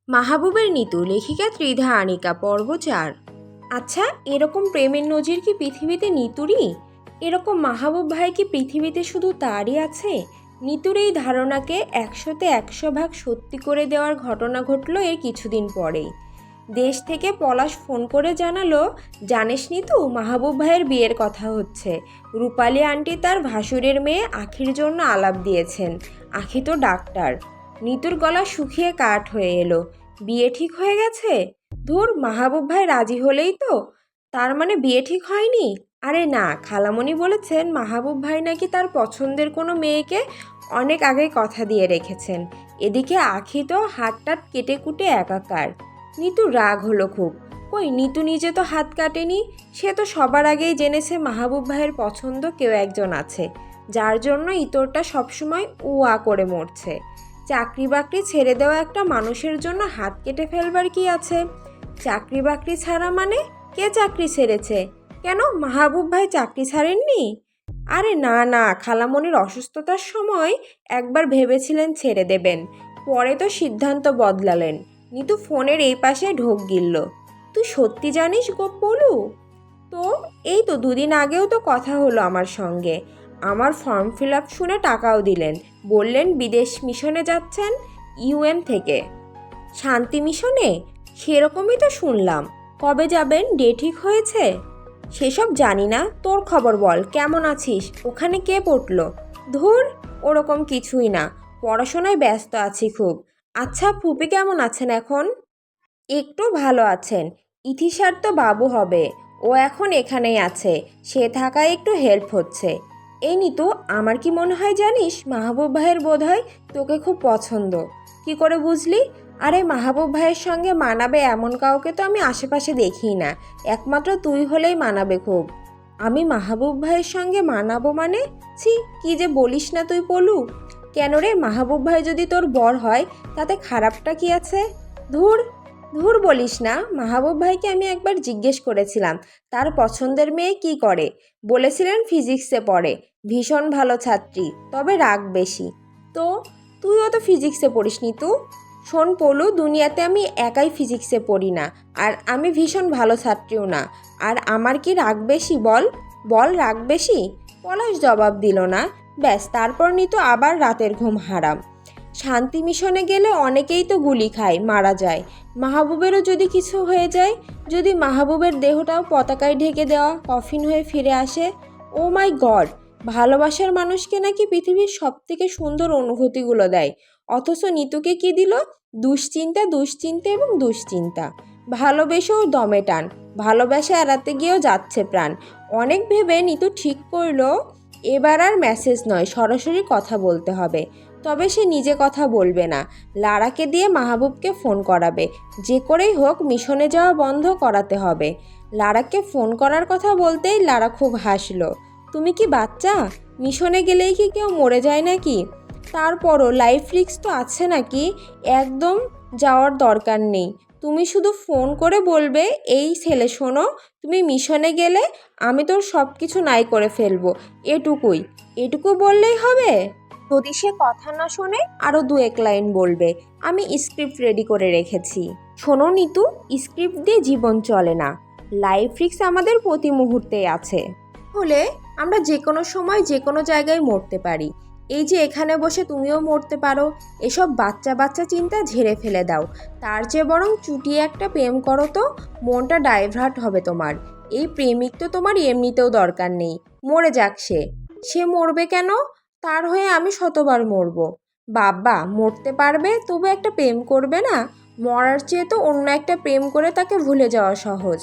মাহবুবের নিতু, লেখিকা ত্রিধা আনিকা, পর্ব ৪। আচ্ছা, এরকম প্রেমের নজির কি পৃথিবীতে নিতুরই? এরকম মাহবুব ভাই কি পৃথিবীতে শুধু তারই আছে? নিতুর এই ধারণাকে ১০০তে ১০০ ভাগ সত্যি করে দেওয়ার ঘটনা ঘটল এর কিছুদিন পরেই। দেশ থেকে পলাশ ফোন করে জানালো, জানিস নিতু, মাহবুব ভাইয়ের বিয়ের কথা হচ্ছে। রূপালী আন্টি তার ভাসুরের মেয়ে আখির জন্য আলাপ দিয়েছেন। আখি তো ডাক্তার। নিতুর গলা শুকিয়ে কাঠ হয়ে এলো। বিয়ে ঠিক হয়ে গেছে? ধুর, মাহবুব ভাই রাজি হলেই তো। তার মানে বিয়ে ঠিক হয়নি? আরে না, খালামণি বলেছেন মাহবুব ভাই নাকি তার পছন্দের কোনো মেয়েকে অনেক আগেই কথা দিয়ে রেখেছেন। এদিকে আখি তো হাতটাত কেটে কুটে একাকার। নিতু রাগ হলো খুব। কই, নিতু নিজে তো হাত কাটেনি। সে তো সবার আগেই জেনেছে মাহবুব ভাইয়ের পছন্দ কেউ একজন আছে, যার জন্য ইতরটা সবসময় উয়া করে মরছে। চাকরি বাকরি ছেড়ে দেওয়া একটা মানুষের জন্য হাত কেটে ফেলবার কি আছে? চাকরি বাকরি ছাড়া মানে? কে চাকরি ছেড়েছে? কেন, মাহবুব ভাই চাকরি ছাড়েননি? আরে না না, খালামণির অসুস্থতার সময় একবার ভেবেছিলেন ছেড়ে দেবেন, পরে তো সিদ্ধান্ত বদলালেন। নিতু ফোনের এই পাশে ঢোক গিলল। তুই সত্যি জানিস গো পলু? তো এই তো দুদিন আগেও তো কথা হলো আমার সঙ্গে। আমার ফর্ম ফিল আপ শুনে টাকাও দিলেন। বললেন বিদেশ মিশনে যাচ্ছেন, ইউএন থেকে। শান্তি মিশনে? সেরকমই তো শুনলাম। কবে যাবেন, ডে ঠিক হয়েছে? সেসব জানি না, তোর খবর বল, কেমন আছিস? ওখানে কে পড়লো? ধুর, ওরকম কিছুই না, পড়াশোনায় ব্যস্ত আছি খুব। আচ্ছা, ফুপি কেমন আছেন এখন? একটু ভালো আছেন। ইথিসার তো বাবু হবে, ও এখন এখানেই আছে। সে থাকায় একটু হেল্প হচ্ছে। এই নিতু, আমার কি মনে হয় জানিস, মাহবুব ভাইয়ের বোধহয় তোকে খুব পছন্দ। কি করে বুঝলি? আরে, মাহবুব ভাইয়ের সঙ্গে মানাবে এমন কাউকে তো আমি আশেপাশে দেখি না। একমাত্র তুই হলেই মানাবে খুব। আমি মাহবুব ভাইয়ের সঙ্গে মানাবো মানে? ছি, কি যে বলিস না তুই পলু। কেন রে, মাহবুব ভাই যদি তোর বর হয় তাতে খারাপটা কি আছে? ধুর, ধুর বলিস না। মাহবুব ভাইকে আমি একবার জিজ্ঞেস করেছিলাম তার পছন্দের মেয়ে কি করে। বলেছিলেন ফিজিক্সে পড়ে, ভীষণ ভালো ছাত্রী, তবে রাগ বেশি। তো তুইও তো ফিজিক্সে পড়িস নি তু। শোন পলু, দুনিয়াতে আমি একাই ফিজিক্সে পড়ি না, আর আমি ভীষণ ভালো ছাত্রীও না। আর আমার কি রাগ বেশি বল? বল, রাগ বেশি? পলাশ জবাব দিল না। ব্যাস, তারপর নিতু আবার রাতের ঘুম হারাম। শান্তি মিশনে গেলে অনেকেই তো গুলি খায়, মারা যায়। মাহবুবেরও যদি কিছু হয়ে যায়, যদি মাহবুবের দেহটাও পতাকায় ঢেকে দেওয়া কফিন হয়ে ফিরে আসে। ও মাই গড, ভালোবাসার মানুষকে নাকি পৃথিবীর সবথেকে সুন্দর অনুভূতিগুলো দেয়, অথচ নিতুকে কি দিল? দুশ্চিন্তা, দুশ্চিন্তা এবং দুশ্চিন্তা। ভালোবেসেও দমে টান, ভালোবাসা এড়াতে গিয়েও যাচ্ছে প্রাণ। অনেক ভেবে নিতু ঠিক করলো এবার আর মেসেজ নয়, সরাসরি কথা বলতে হবে। তবে সে নিজে কথা বলবে না, লারাকে দিয়ে মাহবুবকে ফোন করাবে। যে করেই হোক মিশনে যাওয়া বন্ধ করাতে হবে। লারাকে ফোন করার কথা বলতেই লারা খুব হাসলো। তুমি কি বাচ্চা? মিশনে গেলেই কি কেউ মরে যায় নাকি? তারপরও লাইফ রিস্ক তো আছে নাকি? একদম যাওয়ার দরকার নেই। তুমি শুধু ফোন করে বলবে, এই ছেলে শোনো, তুমি মিশনে গেলে আমি তোর সব কিছু নাই করে ফেলবো। এটুকুই, এটুকু বললেই হবে? যদি সে কথা না শোনে আরও ২-১ লাইন বলবে, আমি স্ক্রিপ্ট রেডি করে রেখেছি। শোনো নিতু, স্ক্রিপ্ট দিয়ে জীবন চলে না, লাইফ রিস্ক আমাদের প্রতি মুহূর্তেই আছে। হলে আমরা যে কোনো সময় যে কোনো জায়গায় মরতে পারি। এই যে এখানে বসে তুমিও মরতে পারো। এসব বাচ্চা বাচ্চা চিন্তা ঝেড়ে ফেলে দাও। তার চেয়ে বরং চুটিয়ে একটা প্রেম করো তো, মনটা ডাইভার্ট হবে তোমার। এই প্রেমিক তো তোমার এমনিতেও দরকার নেই। মরে যাক সে। সে মরবে কেন? তার হয়ে আমি শতবার মরব। বাবা, মরতে পারবে তবু একটা প্রেম করবে না? মরার চেয়ে তো অন্য একটা প্রেম করে তাকে ভুলে যাওয়া সহজ।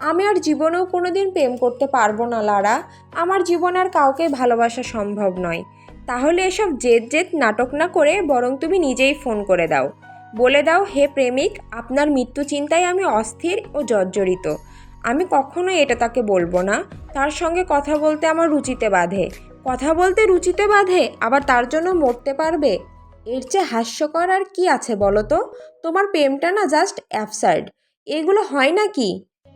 আমি আর জীবনেও কোনোদিন প্রেম করতে পারবো না লারা। আমার জীবনে আর কাউকে ভালোবাসা সম্ভব নয়। তাহলে এসব জেদ জেদ নাটক না করে বরং তুমি নিজেই ফোন করে দাও। বলে দাও, হে প্রেমিক, আপনার মৃত্যু চিন্তায় আমি অস্থির ও জর্জরিত। আমি কখনোই এটা তাকে বলবো না। তার সঙ্গে কথা বলতে আমার রুচিতে বাধে। কথা বলতে রুচিতে বাধে, আবার তার জন্য মরতে পারবে? এর চেয়ে হাস্যকর আর কি আছে বলো তো? তোমার প্রেমটা না জাস্ট অ্যাবসার্ড। এগুলো হয় নাকি?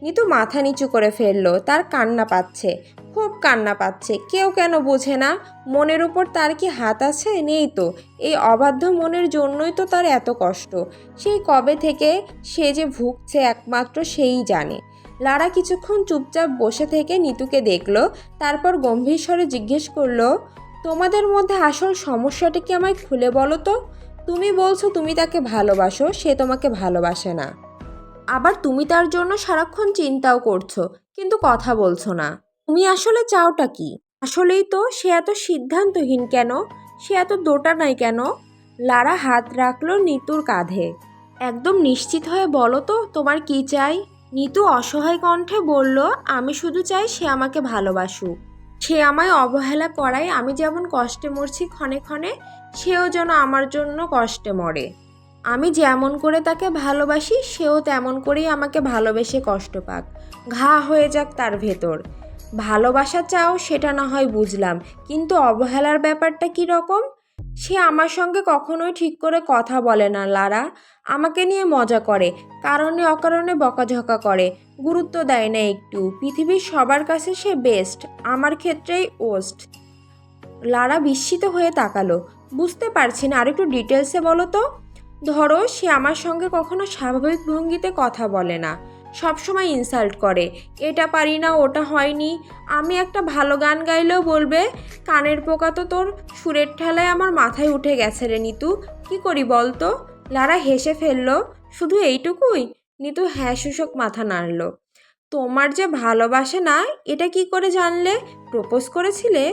নিতু মাথা নিচু করে ফেললো। তার কান্না পাচ্ছে, খুব কান্না পাচ্ছে। কেউ কেন বোঝে না? মনের উপর তার কি হাত আছে? নেই তো। এই অবাধ্য মনের জন্যই তো তার এত কষ্ট। সেই কবে থেকে সে যে ভুগছে একমাত্র সেই জানে। লারা কিছুক্ষণ চুপচাপ বসে থেকে নিতুকে দেখল, তারপর গম্ভীর স্বরে জিজ্ঞেস করলো, তোমাদের মধ্যে আসল সমস্যাটা কি আমায় খুলে বলো তো? তুমি বলছো তুমি তাকে ভালোবাসো, সে তোমাকে ভালোবাসে না। আবার তুমি তার জন্য সারাক্ষণ চিন্তাও করছো, কিন্তু কথা বলছো না। তুমি আসলে চাওটা কি? আসলেই তো সে এত সিদ্ধান্তহীন কেন? সে এত দোটানায় কেন? লারা হাত রাখলো নিতুর কাঁধে। একদম নিশ্চিত হয়ে বলো তো তোমার কি চাই? নিতু অসহায় কণ্ঠে বলল, আমি শুধু চাই সে আমাকে ভালোবাসুক। সে আমায় অবহেলা করায় আমি যেমন কষ্টে মরছি ক্ষণে ক্ষণে, সেও যেন আমার জন্য কষ্টে মরে। আমি যেমন করে তাকে ভালোবাসি সেও তেমন করেই আমাকে ভালোবেসে কষ্ট পাক, ঘা হয়ে যাক তার ভেতর। ভালোবাসা চাও সেটা না হয় বুঝলাম, কিন্তু অবহেলার ব্যাপারটা কি রকম? সে আমার সঙ্গে কখনোই ঠিক করে কথা বলে না লারা। আমাকে নিয়ে মজা করে, কারণে অকারণে বকাঝকা করে, গুরুত্ব দেয় না একটু। পৃথিবীর সবার কাছে সে বেস্ট, আমার ক্ষেত্রেই ওস্ট। লারা বিস্মিত হয়ে তাকালো। বুঝতে পারছি না, আর একটু ডিটেলসে বলো তো। ধরো সে আমার সঙ্গে কখনো স্বাভাবিক ভঙ্গিতে কথা বলে না, সবসময় ইনসাল্ট করে, এটা পারি না ওটা হয়নি। আমি একটা ভালো গান গাইলেও বলবে, কানের পোকা তো তোর সুরের ঠেলায় আমার মাথায় উঠে গেছে রে নিতু, কি করি বল তো? লারা হেসে ফেলল। শুধু এইটুকুই? নিতু হ্যাঁ সূচক মাথা নাড়ল। তোমার যে ভালোবাসে না এটা কি করে জানলে? প্রপোজ করেছিলে?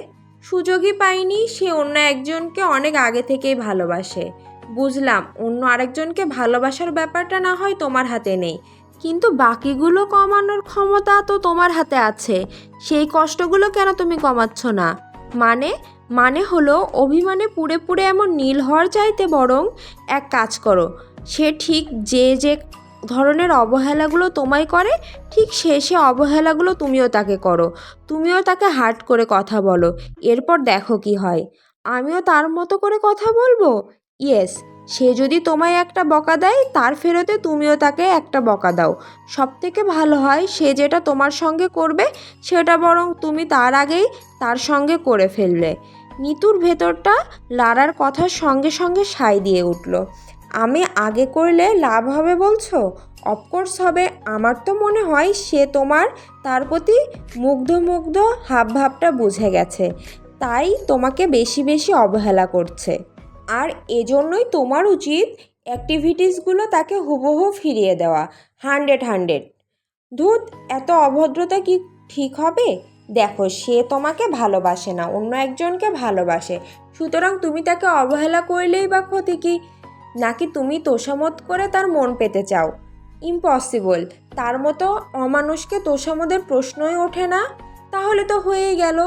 সুযোগই পাইনি, সে অন্য একজনকে অনেক আগে থেকেই ভালোবাসে। বুঝলাম, অন্য আরেকজনকে ভালোবাসার ব্যাপারটা না হয় তোমার হাতে নেই, কিন্তু বাকিগুলো কমানোর ক্ষমতা তো তোমার হাতে আছে। সেই কষ্টগুলো কেন তুমি কমাচ্ছ না? মানে মানে হলো অভিমানে পুড়ে পুড়ে এমন নীল হওয়ার চাইতে বরং এক কাজ করো, সে ঠিক যে যে ধরনের অবহেলাগুলো তোমায় করে, ঠিক সে অবহেলাগুলো তুমিও তাকে করো। তুমিও তাকে হার্ট করে কথা বলো, এরপর দেখো কি হয়। আমিও তার মতো করে কথা বলবো? ইয়েস। সে যদি তোমায় একটা বকা দেয়, তার ফেরতে তুমিও তাকে একটা বকা দাও। সব থেকে ভালো হয় সে যেটা তোমার সঙ্গে করবে সেটা বরং তুমি তার আগেই তার সঙ্গে করে ফেললে। নিতুর ভেতরটা লারার কথার সঙ্গে সঙ্গে সায় দিয়ে উঠল। আমি আগে করলে লাভ হবে বলছো? অফকোর্স হবে। আমার তো মনে হয় সে তোমার তার প্রতি মুগ্ধ মুগ্ধ হাবভাবটা বুঝে গেছে, তাই তোমাকে বেশি বেশি অবহেলা করছে। আর এজন্যই তোমার উচিত অ্যাক্টিভিটিসগুলো তাকে হুবহু ফিরিয়ে দেওয়া। 100 ধুত, এত অভদ্রতা কি ঠিক হবে? দেখো সে তোমাকে ভালোবাসে না, অন্য একজনকে ভালোবাসে, সুতরাং তুমি তাকে অবহেলা করলেই বা ক্ষতি কি? নাকি তুমি তোষামোদ করে তার মন পেতে চাও? ইম্পসিবল। তার মতো অমানুষকে তোষামোদের প্রশ্নই ওঠে না। তাহলে তো হয়েই গেল,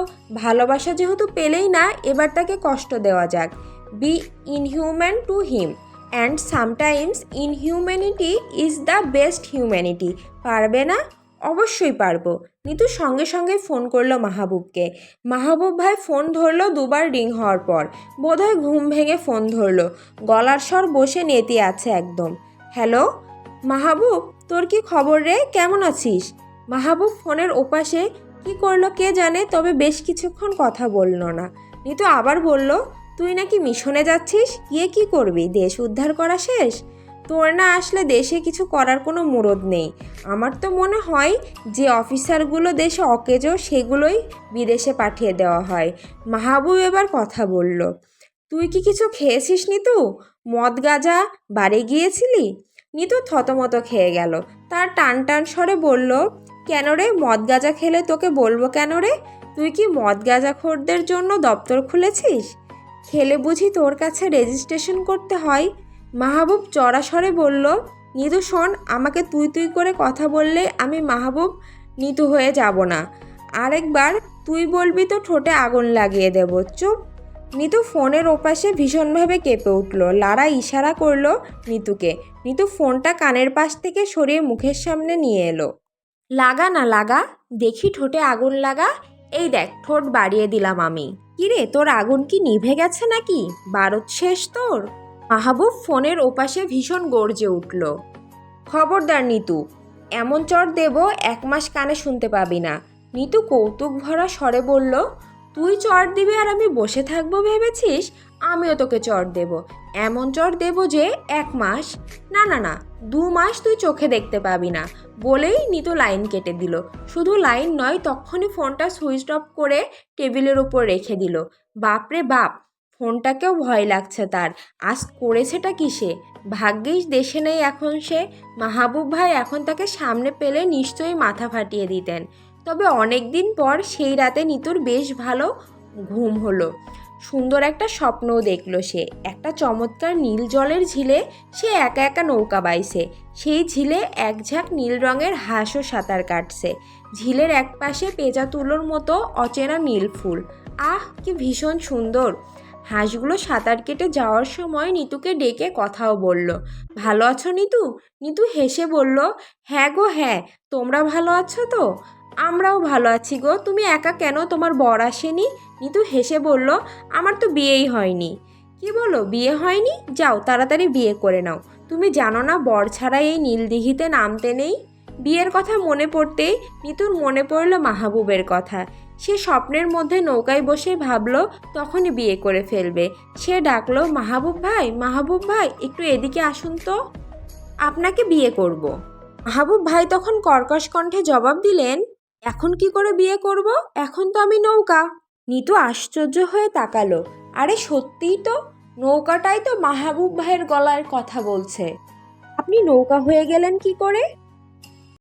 ভালোবাসা যেহেতু পেলেই না, এবার তাকে কষ্ট দেওয়া যাক। Be inhuman to him, and sometimes inhumanity is the best humanity. পারবে না? অবশ্যই পারবো। নিতু সঙ্গে সঙ্গে ফোন করলো মাহবুবকে। মাহবুব ভাই ফোন ধরলো দুবার রিং হওয়ার পর। বোধহয় ঘুম ভেঙে ফোন ধরলো, গলার স্বর বসে নেতি আছে একদম। হ্যালো মাহবুব, তোর কি খবর রে? কেমন আছিস? মাহবুব ফোনের ওপাশে কি করলো কে জানে, তবে বেশ কিছুক্ষণ কথা বলল না। নিতু আবার বলল, তুই নাকি মিশনে যাচ্ছিস, গিয়ে কি করবি? দেশ উদ্ধার করা শেষ? তোর না আসলে দেশে কিছু করার কোনো মুরদ নেই। আমার তো মনে হয় যে অফিসারগুলো দেশে অকেজো সেগুলোই বিদেশে পাঠিয়ে দেওয়া হয়। মাহবুব এবার কথা বলল, তুই কি কিছু খেয়েছিস নিতু? মদ গাঁজা বাড়ি গিয়েছিলি? নিতু থতমত খেয়ে গেল। তার টান টান স্বরে বলল, কেন রে, মদ গাঁজা খেলে তোকে বলবো কেন রে? তুই কি মদ গাঁজাখোরদের জন্য দপ্তর খুলেছিস? খেলে বুঝি তোর কাছে রেজিস্ট্রেশন করতে হয়? মাহবুব চড়া স্বরে বলল, নিতু শোন, আমাকে তুই তুই করে কথা বললে আমি মাহবুব নিতু হয়ে যাব না। আরেকবার তুই বলবি তো ঠোঁটে আগুন লাগিয়ে দেব। চুপ। নিতু ফোনের ওপাশে ভীষণভাবে কেঁপে উঠল। লারা ইশারা করলো নিতুকে। নিতু ফোনটা কানের পাশ থেকে সরিয়ে মুখের সামনে নিয়ে এলো। লাগা না লাগা, দেখি ঠোঁটে আগুন লাগা। এই দেখ, ঠোঁট বাড়িয়ে দিলাম আমি। কিরে, তোর আগুন কি নিভে গেছে নাকি? বারুদ শেষ তোর? মাহবুব ফোনের ওপাশে ভীষণ গর্জে উঠল। খবরদার নিতু, এমন চড় দেব 1 মাস কানে শুনতে পাবি না। নিতু কৌতুক ভরা স্বরে বলল, তুই চড় দিবি আর আমি বসে থাকবো ভেবেছিস? আমিও তোকে চড় দেব, এমন চড় দেব যে 1 মাস, না না না, 2 মাস তুই চোখে দেখতে পাবি না। বলেই নিতু লাইন কেটে দিল। শুধু লাইন নয়, তখনই ফোনটা সুইচ অফ করে টেবিলের উপর রেখে দিল। বাপরে বাপ, ফোনটাকেও ভয় লাগছে তার। আজ করেছেটা কিসে? ভাগ্যিস দেশে নেই এখন সে। মাহবুব ভাই এখন তাকে সামনে পেলে নিশ্চয়ই মাথা ফাটিয়ে দিতেন। তবে অনেক দিন পর সেই রাতে নিতুর বেশ ভালো ঘুম হলো। সুন্দর একটা স্বপ্নও দেখলো সে। একটা চমৎকার নীল জলের ঝিলে সে একা একা নৌকা বাইছে। সেই ঝিলে এক ঝাঁক নীল রঙের হাঁসও সাঁতার কাটছে। ঝিলের এক পাশে পেঁচা তুলোর মতো অচেনা নীল ফুল। আহ, কি ভীষণ সুন্দর! হাঁসগুলো সাঁতার কেটে যাওয়ার সময় নিতুকে ডেকে কথাও বলল। ভালো আছো নিতু? নিতু হেসে বলল, হ্যাঁ গো হ্যাঁ, তোমরা ভালো আছো তো? আমরাও ভালো আছি গো। তুমি একা কেন? তোমার বর আসেনি? নিতু হেসে বলল, আমার তো বিয়েই হয়নি। কি বলো, বিয়ে হয়নি? যাও তাড়াতাড়ি বিয়ে করে নাও। তুমি জানো না বর ছাড়া এই নীলদিঘিতে নামতে নেই? বিয়ের কথা মনে পড়তেই নিতুর মনে পড়ল মাহবুবের কথা। সে স্বপ্নের মধ্যে নৌকায় বসে ভাবল তখনই বিয়ে করে ফেলবে। সে ডাকলো, মাহবুব ভাই, মাহবুব ভাই, একটু এদিকে আসুন তো, আপনাকে বিয়ে করব। মাহবুব ভাই তখন কর্কশ কণ্ঠে জবাব দিলেন, এখন কি করে বিয়ে করব? এখন তো আমি নৌকা। নিতু আশ্চর্য হয়ে তাকালো। আরে সত্যিই তো, নৌকাটাই তো মাহবুব ভাইয়ের গলার কথা বলছে। আপনি নৌকা হয়ে গেলেন কি করে?